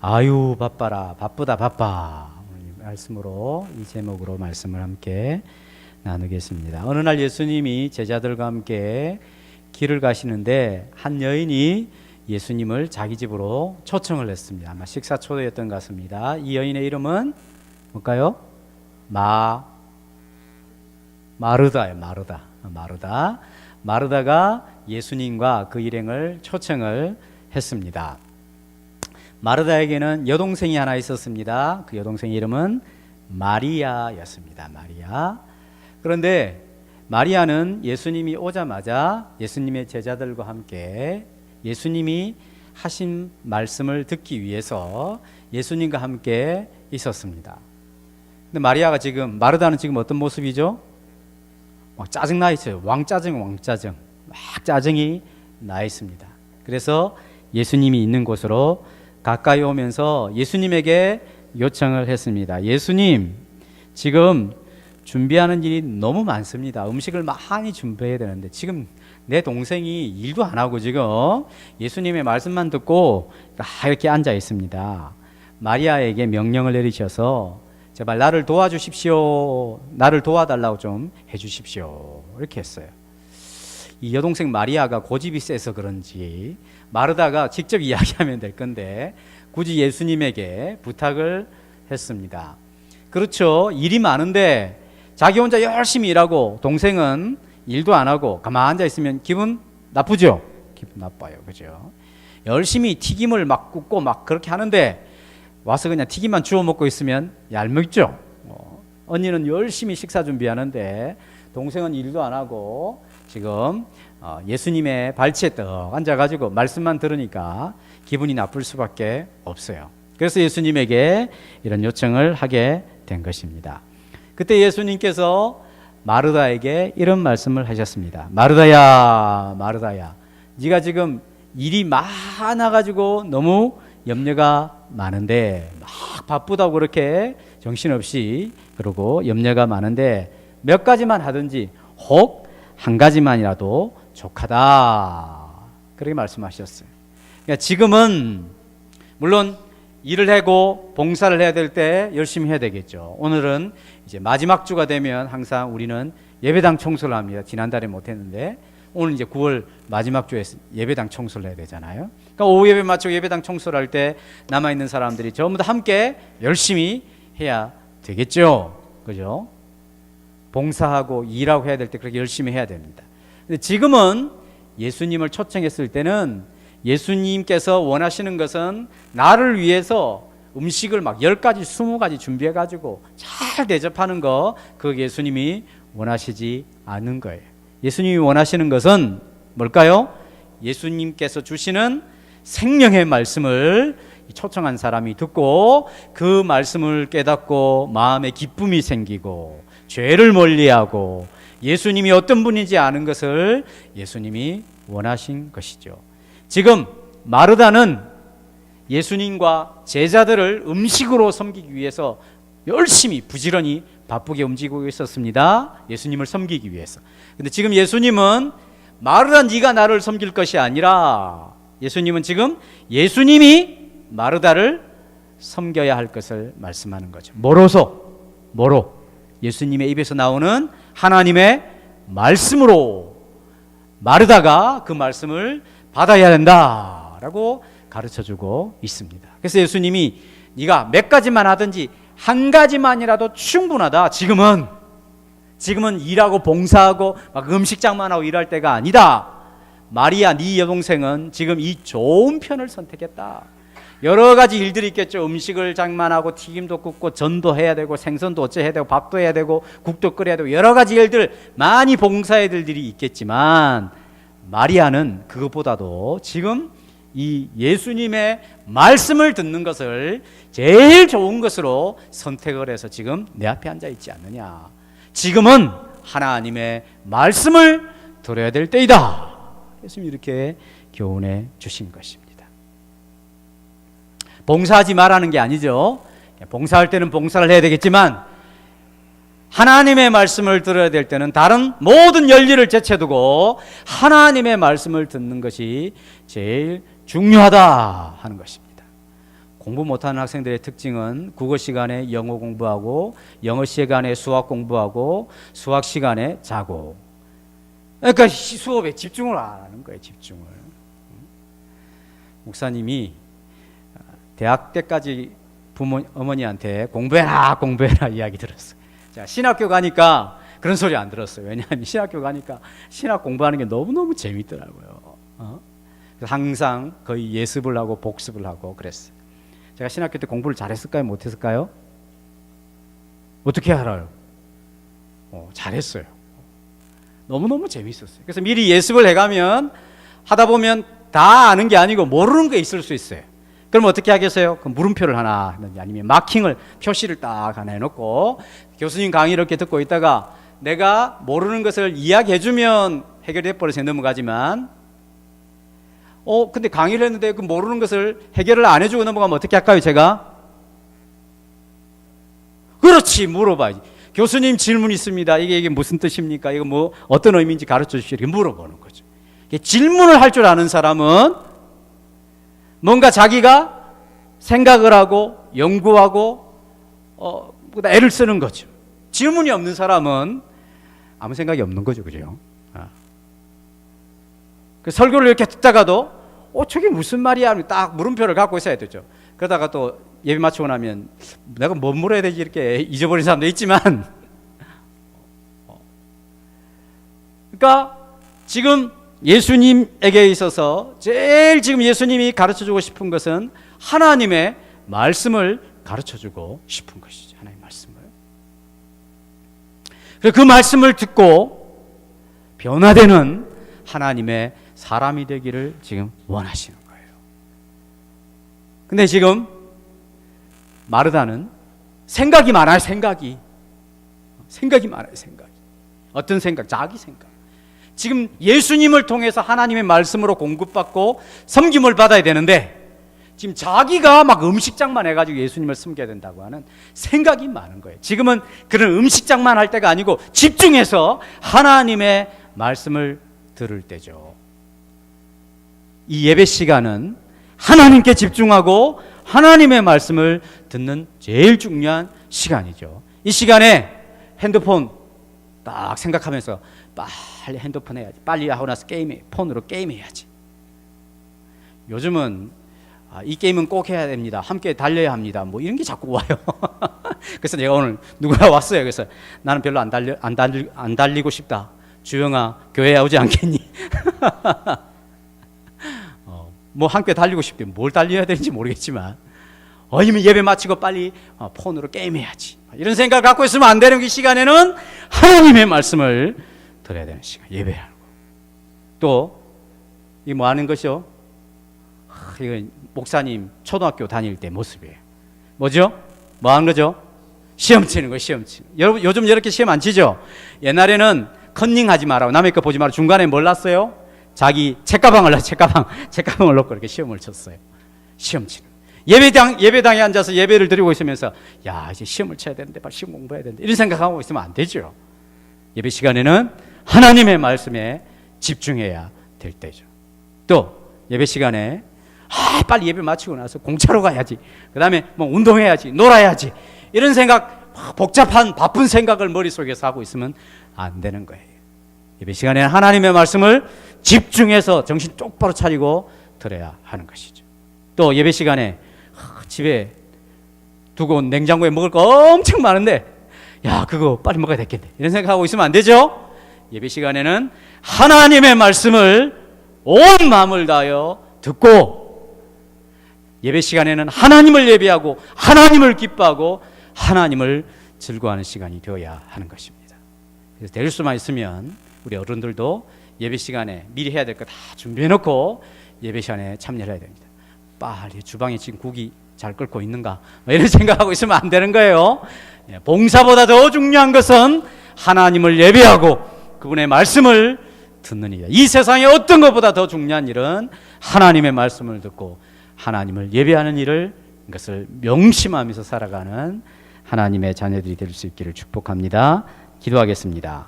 아유 바빠라 바쁘다 바빠 말씀으로 이 제목으로 말씀을 함께 나누겠습니다. 어느 날 예수님이 제자들과 함께 길을 가시는데 한 여인이 예수님을 자기 집으로 초청을 했습니다. 아마 식사 초대였던 것 같습니다. 이 여인의 이름은 뭘까요? 마르다예요. 마르다가 예수님과 그 일행을 초청을 했습니다. 마르다에게는 여동생이 하나 있었습니다. 그 여동생 이름은 마리아였습니다. 마리아. 그런데 마리아는 예수님이 오자마자 예수님의 제자들과 함께 예수님이 하신 말씀을 듣기 위해서 예수님과 함께 있었습니다. 근데 마르다는 지금 어떤 모습이죠? 막 짜증나 있어요. 왕짜증. 막 짜증이 나 있습니다. 그래서 예수님이 있는 곳으로 가까이 오면서 예수님에게 요청을 했습니다. 예수님, 지금 준비하는 일이 너무 많습니다. 음식을 많이 준비해야 되는데 지금 내 동생이 일도 안 하고 지금 예수님의 말씀만 듣고 이렇게 앉아 있습니다. 마리아에게 명령을 내리셔서 제발 나를 도와주십시오. 나를 도와달라고 좀 해주십시오. 이렇게 했어요. 이 여동생 마리아가 고집이 세서 그런지 마르다가 직접 이야기하면 될 건데 굳이 예수님에게 부탁을 했습니다. 그렇죠. 일이 많은데 자기 혼자 열심히 일하고 동생은 일도 안 하고 가만히 앉아 있으면 기분 나쁘죠? 기분 나빠요. 그죠? 열심히 튀김을 막 굽고 막 그렇게 하는데 와서 그냥 튀김만 주워 먹고 있으면 얄밉죠? 언니는 열심히 식사 준비하는데 동생은 일도 안 하고 지금 예수님의 발치에 떡 앉아가지고 말씀만 들으니까 기분이 나쁠 수밖에 없어요. 그래서 예수님에게 이런 요청을 하게 된 것입니다. 그때 예수님께서 마르다에게 이런 말씀을 하셨습니다. 마르다야, 네가 지금 일이 많아가지고 너무 염려가 많은데 막 바쁘다고 그렇게 정신없이 그러고 염려가 많은데 몇 가지만 하든지 혹 한 가지만이라도 족하다. 그렇게 말씀하셨어요. 그러니까 지금은 물론 일을 하고 봉사를 해야 될 때 열심히 해야 되겠죠. 오늘은 이제 마지막 주가 되면 항상 우리는 예배당 청소를 합니다. 지난달에 못했는데 오늘 이제 9월 마지막 주에 예배당 청소를 해야 되잖아요. 그러니까 오후 예배 마치고 예배당 청소를 할 때 남아있는 사람들이 전부 다 함께 열심히 해야 되겠죠. 그죠? 봉사하고 일하고 해야 될 때 그렇게 열심히 해야 됩니다. 근데 지금은 예수님을 초청했을 때는 예수님께서 원하시는 것은 나를 위해서 음식을 막 10가지, 20가지 준비해가지고 잘 대접하는 거, 그 예수님이 원하시지 않은 거예요. 예수님이 원하시는 것은 뭘까요? 예수님께서 주시는 생명의 말씀을 초청한 사람이 듣고 그 말씀을 깨닫고 마음에 기쁨이 생기고 죄를 멀리하고 예수님이 어떤 분인지 아는 것을 예수님이 원하신 것이죠. 지금 마르다는 예수님과 제자들을 음식으로 섬기기 위해서 열심히 부지런히 바쁘게 움직이고 있었습니다. 예수님을 섬기기 위해서. 근데 지금 예수님은 마르다 네가 나를 섬길 것이 아니라 예수님은 지금 예수님이 마르다를 섬겨야 할 것을 말씀하는 거죠. 뭐로? 예수님의 입에서 나오는 하나님의 말씀으로 마르다가 그 말씀을 받아야 된다라고 가르쳐주고 있습니다. 그래서 예수님이 네가 몇 가지만 하든지 한 가지만이라도 충분하다. 지금은 일하고 봉사하고 막 음식장만 하고 일할 때가 아니다. 마리아 네 여동생은 지금 이 좋은 편을 선택했다. 여러 가지 일들이 있겠죠. 음식을 장만하고 튀김도 굽고 전도 해야 되고 생선도 어째 해야 되고 밥도 해야 되고 국도 끓여야 되고 여러 가지 일들 많이 봉사해야 될 일이 있겠지만 마리아는 그것보다도 지금 이 예수님의 말씀을 듣는 것을 제일 좋은 것으로 선택을 해서 지금 내 앞에 앉아 있지 않느냐. 지금은 하나님의 말씀을 들어야 될 때이다. 예수님이 이렇게 교훈해 주신 것입니다. 봉사하지 말라는 게 아니죠. 봉사할 때는 봉사를 해야 되겠지만 하나님의 말씀을 들어야 될 때는 다른 모든 열일을 제쳐두고 하나님의 말씀을 듣는 것이 제일 중요하다 하는 것입니다. 공부 못하는 학생들의 특징은 국어 시간에 영어 공부하고 영어 시간에 수학 공부하고 수학 시간에 자고, 그러니까 수업에 집중을 안 하는 거예요. 집중을. 목사님이 대학 때까지 어머니한테 공부해라 공부해라 이야기 들었어요. 자, 신학교 가니까 그런 소리 안 들었어요. 왜냐하면 신학교 가니까 신학 공부하는 게 너무너무 재밌더라고요. 그래서 항상 거의 예습을 하고 복습을 하고 그랬어요. 제가 신학교 때 공부를 잘했을까요? 못했을까요? 어떻게 알아요? 잘했어요. 너무너무 재밌었어요. 그래서 미리 예습을 해가면 하다 보면 다 아는 게 아니고 모르는 게 있을 수 있어요. 그럼 어떻게 하겠어요? 그 물음표를 하나 하든지 아니면 마킹을, 표시를 딱 하나 해놓고 교수님 강의 이렇게 듣고 있다가 내가 모르는 것을 이야기해주면 해결돼 버려서 넘어가지만, 근데 강의를 했는데 그 모르는 것을 해결을 안 해주고 넘어가면 어떻게 할까요? 제가? 그렇지, 물어봐야지. 교수님 질문 있습니다. 이게 무슨 뜻입니까? 이거 뭐 어떤 의미인지 가르쳐 주시오. 이렇게 물어보는 거죠. 질문을 할 줄 아는 사람은 뭔가 자기가 생각을 하고 연구하고 애를 쓰는 거죠. 질문이 없는 사람은 아무 생각이 없는 거죠. 그죠? 그 설교를 이렇게 듣다가도 저게 무슨 말이야? 딱 물음표를 갖고 있어야 되죠. 그러다가 또 예배 마치고 나면 내가 뭐 물어야 되지 이렇게 잊어버린 사람도 있지만 그러니까 지금 예수님에게 있어서 제일 지금 예수님이 가르쳐주고 싶은 것은 하나님의 말씀을 가르쳐주고 싶은 것이죠. 하나님의 말씀을. 그래서 그 말씀을 듣고 변화되는 하나님의 사람이 되기를 지금 원하시는 거예요. 근데 지금 마르다는 생각이 많아요. 생각이 많아요. 생각이. 어떤 생각? 자기 생각. 지금 예수님을 통해서 하나님의 말씀으로 공급받고 섬김을 받아야 되는데 지금 자기가 막 음식장만 해가지고 예수님을 섬겨야 된다고 하는 생각이 많은 거예요. 지금은 그런 음식장만 할 때가 아니고 집중해서 하나님의 말씀을 들을 때죠. 이 예배 시간은 하나님께 집중하고 하나님의 말씀을 듣는 제일 중요한 시간이죠. 이 시간에 핸드폰 딱 생각하면서 빨리 핸드폰 해야지. 빨리 하고 나서 폰으로 게임해야지. 요즘은 이 게임은 꼭 해야 됩니다. 함께 달려야 합니다. 뭐 이런 게 자꾸 와요. 그래서 내가 오늘 누가 왔어요. 그래서 나는 별로 안 달리고 싶다. 주영아, 교회에 오지 않겠니? 뭐 함께 달리고 싶대. 뭘 달려야 되는지 모르겠지만 이미 예배 마치고 빨리 폰으로 게임해야지. 이런 생각을 갖고 있으면 안 되는 이 시간에는 하나님의 말씀을 들어야 되는 시간, 예배하는 거. 또 이 뭐 하는 것이요? 이건 목사님 초등학교 다닐 때 모습이에요. 뭐죠? 뭐 하는 거죠? 시험 치는 거예요. 시험 치는. 여러분 요즘 이렇게 시험 안 치죠? 옛날에는 컨닝하지 마라고, 남의 거 보지 마라. 중간에 뭘 놨어요? 자기 책가방을 놓고 이렇게 시험을 쳤어요. 시험 치는. 예배당에 앉아서 예배를 드리고 있으면서 이제 시험을 쳐야 되는데 빨리 시험 공부해야 되는데 이런 생각하고 있으면 안 되죠. 예배 시간에는 하나님의 말씀에 집중해야 될 때죠. 또 예배 시간에 빨리 예배 마치고 나서 공차로 가야지. 그 다음에 뭐 운동해야지, 놀아야지. 이런 생각, 복잡한 바쁜 생각을 머릿속에서 하고 있으면 안 되는 거예요. 예배 시간에는 하나님의 말씀을 집중해서 정신 똑바로 차리고 들어야 하는 것이죠. 또 예배 시간에 집에 두고 온 냉장고에 먹을 거 엄청 많은데 그거 빨리 먹어야 되겠네. 이런 생각하고 있으면 안 되죠. 예배 시간에는 하나님의 말씀을 온 마음을 다하여 듣고 예배 시간에는 하나님을 예배하고 하나님을 기뻐하고 하나님을 즐거워하는 시간이 되어야 하는 것입니다. 그래서 될 수만 있으면 우리 어른들도 예배 시간에 미리 해야 될 거 다 준비해놓고 예배 시간에 참여를 해야 됩니다. 빨리 주방에 지금 국이 잘 끓고 있는가 이런 생각하고 있으면 안 되는 거예요. 봉사보다 더 중요한 것은 하나님을 예배하고 그분의 말씀을 듣는 일이다. 이 세상에 어떤 것보다 더 중요한 일은 하나님의 말씀을 듣고 하나님을 예배하는 일을, 이것을 명심하면서 살아가는 하나님의 자녀들이 될 수 있기를 축복합니다. 기도하겠습니다.